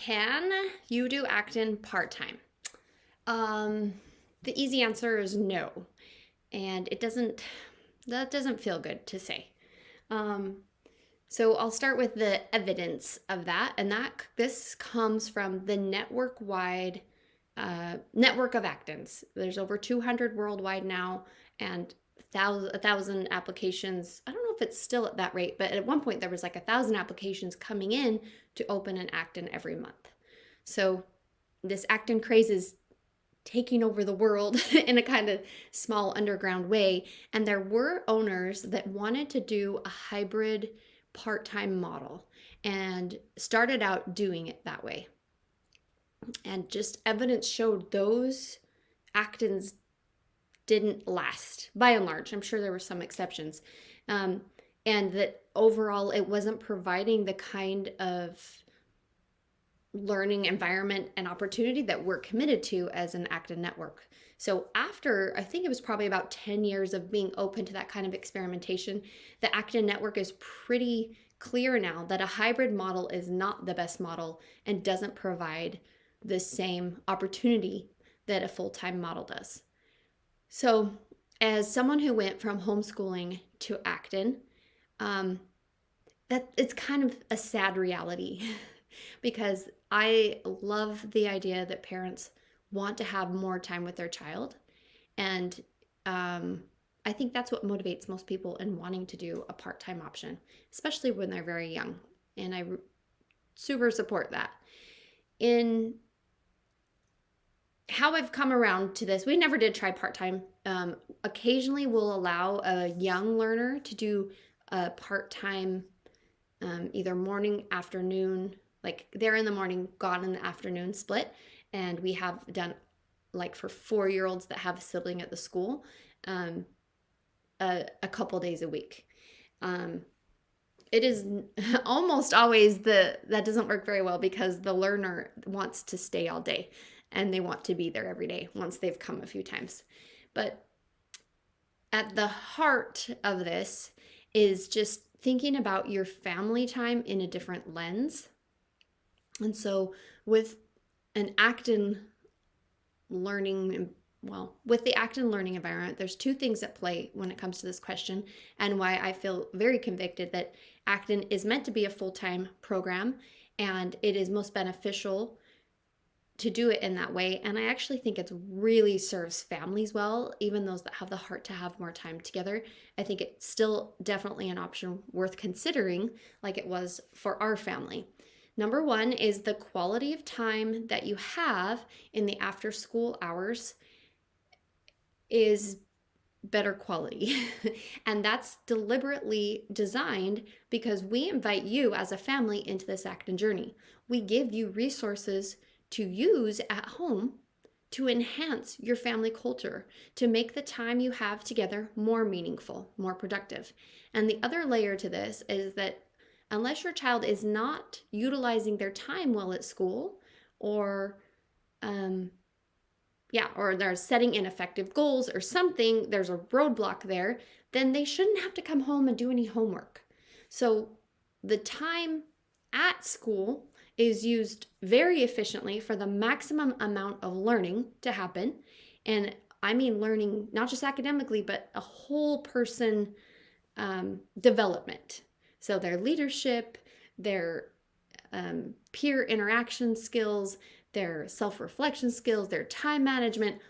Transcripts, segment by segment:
Can you do Acton part-time? The easy answer is no. And that doesn't feel good to say. Um, so I'll start with the evidence of that. And this comes from the network-wide network of Actons. There's over 200 worldwide now, and a thousand applications. I don't know if it's still at that rate, but at one point there was like 1,000 applications coming in to open an Acton every month. So this Acton craze is taking over the world in a kind of small underground way. And there were owners that wanted to do a hybrid part-time model and started out doing it that way. And just evidence showed those Actons didn't last by and large. I'm sure there were some exceptions. And that overall it wasn't providing the kind of learning environment and opportunity that we're committed to as an Acton network. So after, I think it was probably about 10 years of being open to that kind of experimentation, the Acton network is pretty clear now that a hybrid model is not the best model and doesn't provide the same opportunity that a full-time model does. So as someone who went from homeschooling to Acton, that it's kind of a sad reality because I love the idea that parents want to have more time with their child. And I think that's what motivates most people in wanting to do a part-time option, especially when they're very young. And I super support that. In how I've come around to this, we never did try part-time. Occasionally we'll allow a young learner to do a part-time, either morning, afternoon, like they're in the morning, gone in the afternoon split. And we have done, like for 4-year-olds that have a sibling at the school, a couple days a week. It is almost always that doesn't work very well because the learner wants to stay all day and they want to be there every day once they've come a few times. But at the heart of this is just thinking about your family time in a different lens. And so with an Acton learning, with the Acton learning environment, there's two things at play when it comes to this question and why I feel very convicted that Acton is meant to be a full-time program and it is most beneficial to do it in that way. And I actually think it really serves families well, even those that have the heart to have more time together. I think it's still definitely an option worth considering, like it was for our family. Number one is the quality of time that you have in the after school hours is better quality. And that's deliberately designed because we invite you as a family into this Acton journey. We give you resources to use at home to enhance your family culture, to make the time you have together more meaningful, more productive. And the other layer to this is that unless your child is not utilizing their time well at school or they're setting ineffective goals or something, there's a roadblock there, then they shouldn't have to come home and do any homework. So the time at school is used very efficiently for the maximum amount of learning to happen. And I mean learning, not just academically, but a whole person development. So their leadership, their peer interaction skills, their self-reflection skills, their time management,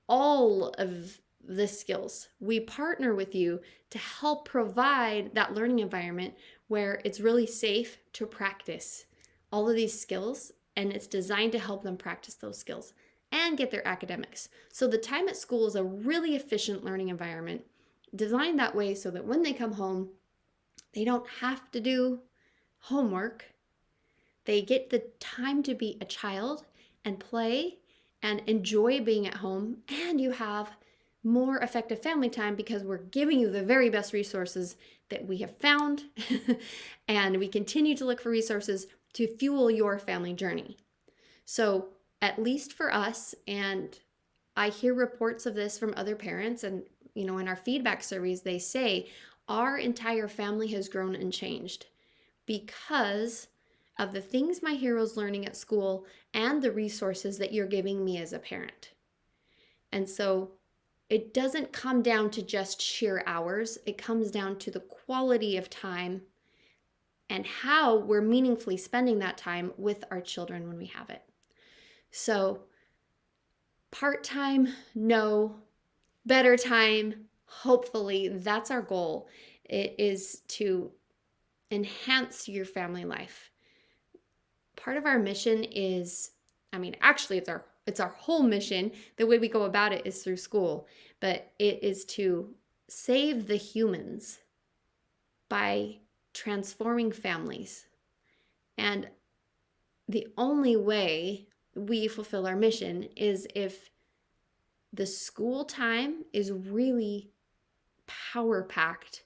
all of the skills. We partner with you to help provide that learning environment where it's really safe to practice all of these skills, and it's designed to help them practice those skills and get their academics. So the time at school is a really efficient learning environment designed that way so that when they come home, they don't have to do homework. They get the time to be a child and play and enjoy being at home, and you have more effective family time because we're giving you the very best resources that we have found and we continue to look for resources to fuel your family journey. So at least for us, and I hear reports of this from other parents, and in our feedback surveys, they say our entire family has grown and changed because of the things my hero's learning at school and the resources that you're giving me as a parent. And so it doesn't come down to just sheer hours. It comes down to the quality of time and how we're meaningfully spending that time with our children when we have it. So part-time, no. Better time, hopefully. That's our goal. It is to enhance your family life. Part of our mission is, actually it's our whole mission. The way we go about it is through school, but it is to save the humans by transforming families. And the only way we fulfill our mission is if the school time is really power-packed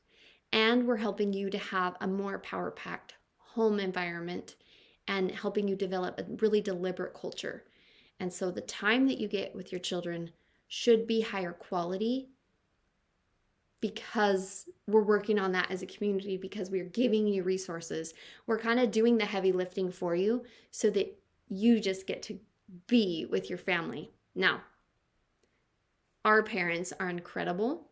and we're helping you to have a more power-packed home environment and helping you develop a really deliberate culture. And so the time that you get with your children should be higher quality because we're working on that as a community, because we're giving you resources. We're kind of doing the heavy lifting for you so that you just get to be with your family. Now, our parents are incredible.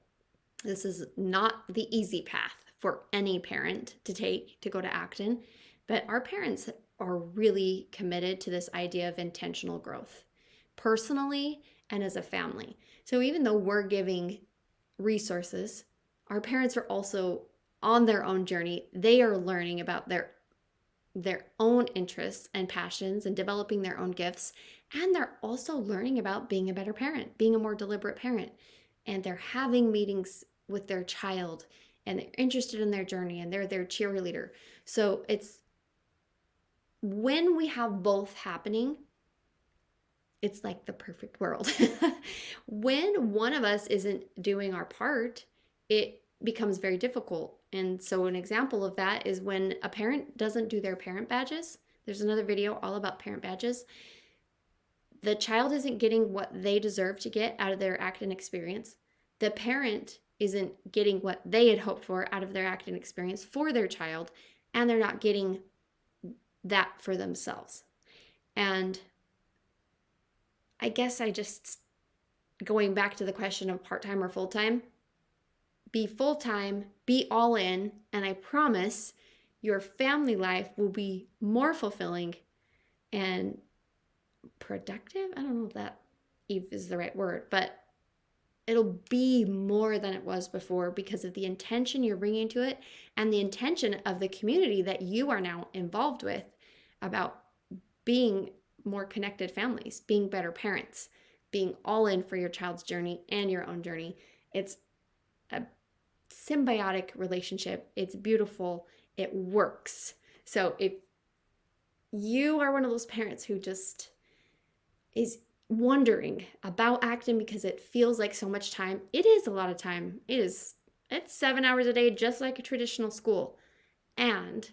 This is not the easy path for any parent to take to go to Acton, but our parents are really committed to this idea of intentional growth, personally and as a family. So even though we're giving resources, our parents are also on their own journey. They are learning about their own interests and passions and developing their own gifts. And they're also learning about being a better parent, being a more deliberate parent. And they're having meetings with their child and they're interested in their journey and they're their cheerleader. So it's when we have both happening, it's like the perfect world. When one of us isn't doing our part, it becomes very difficult. And so an example of that is when a parent doesn't do their parent badges. There's another video all about parent badges. The child isn't getting what they deserve to get out of their Acton experience. The parent isn't getting what they had hoped for out of their Acton experience for their child, and they're not getting that for themselves. And I guess going back to the question of part-time or full-time, be full-time, be all in, and I promise your family life will be more fulfilling and productive. I don't know if that is the right word, but it'll be more than it was before because of the intention you're bringing to it and the intention of the community that you are now involved with about being more connected families, being better parents, being all in for your child's journey and your own journey. It's a symbiotic relationship. It's beautiful. It works. So if you are one of those parents who just is wondering about Acton because it feels like so much time, it is a lot of time. It's 7 hours a day, just like a traditional school. And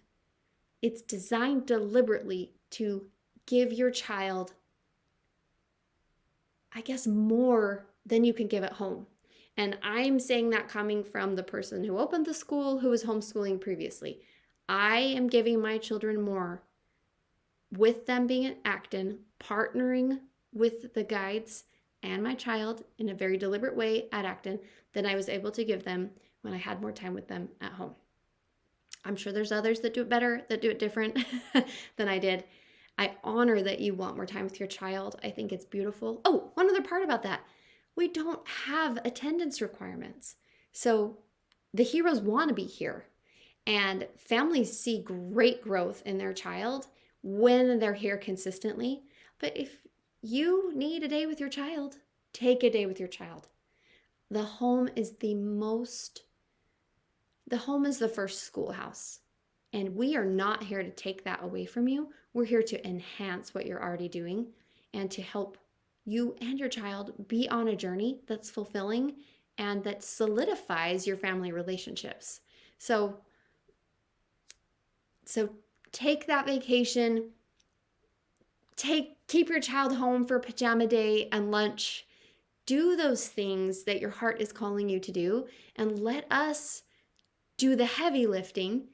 it's designed deliberately to give your child, I guess, more than you can give at home. And I'm saying that coming from the person who opened the school, who was homeschooling previously. I am giving my children more with them being at Acton, partnering with the guides and my child in a very deliberate way at Acton than I was able to give them when I had more time with them at home. I'm sure there's others that do it better, that do it different than I did. I honor that you want more time with your child. I think it's beautiful. Oh, one other part about that. We don't have attendance requirements. So the heroes want to be here. And families see great growth in their child when they're here consistently. But if you need a day with your child, take a day with your child. The home is the first schoolhouse. And we are not here to take that away from you. We're here to enhance what you're already doing and to help you and your child be on a journey that's fulfilling and that solidifies your family relationships. So take that vacation, keep your child home for pajama day and lunch. Do those things that your heart is calling you to do, and let us do the heavy lifting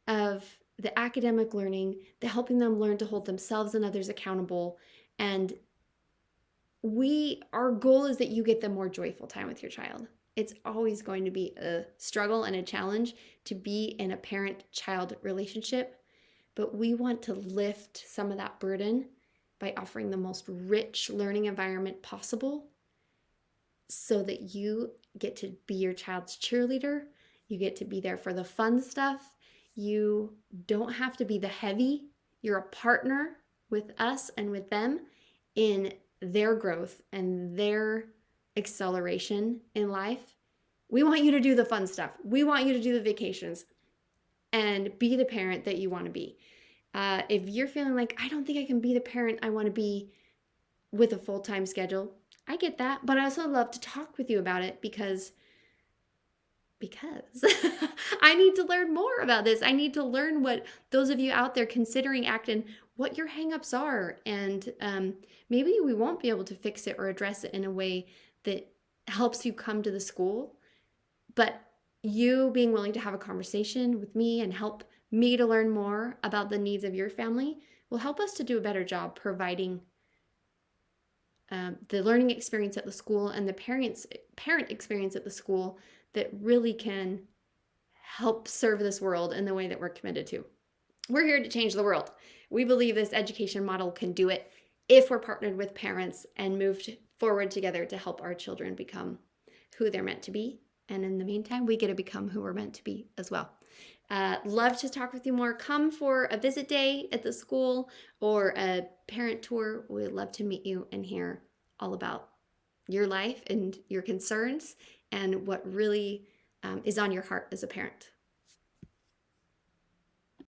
of the academic learning, the helping them learn to hold themselves and others accountable. And our goal is that you get the more joyful time with your child. It's always going to be a struggle and a challenge to be in a parent-child relationship, but we want to lift some of that burden by offering the most rich learning environment possible so that you get to be your child's cheerleader. You get to be there for the fun stuff. You don't have to be the heavy. You're a partner with us and with them in their growth and their acceleration in life. We want you to do the fun stuff. We want you to do the vacations and be the parent that you want to be. If you're feeling like, I don't think I can be the parent I want to be with a full-time schedule, I get that, but I also love to talk with you about it because I need to learn more about this. I need to learn what those of you out there considering Acton, what your hangups are. And maybe we won't be able to fix it or address it in a way that helps you come to the school. But you being willing to have a conversation with me and help me to learn more about the needs of your family will help us to do a better job providing the learning experience at the school and the parent experience at the school that really can help serve this world in the way that we're committed to. We're here to change the world. We believe this education model can do it if we're partnered with parents and moved forward together to help our children become who they're meant to be. And in the meantime, we get to become who we're meant to be as well. Love to talk with you more. Come for a visit day at the school or a parent tour. We'd love to meet you and hear all about your life and your concerns and what really is on your heart as a parent.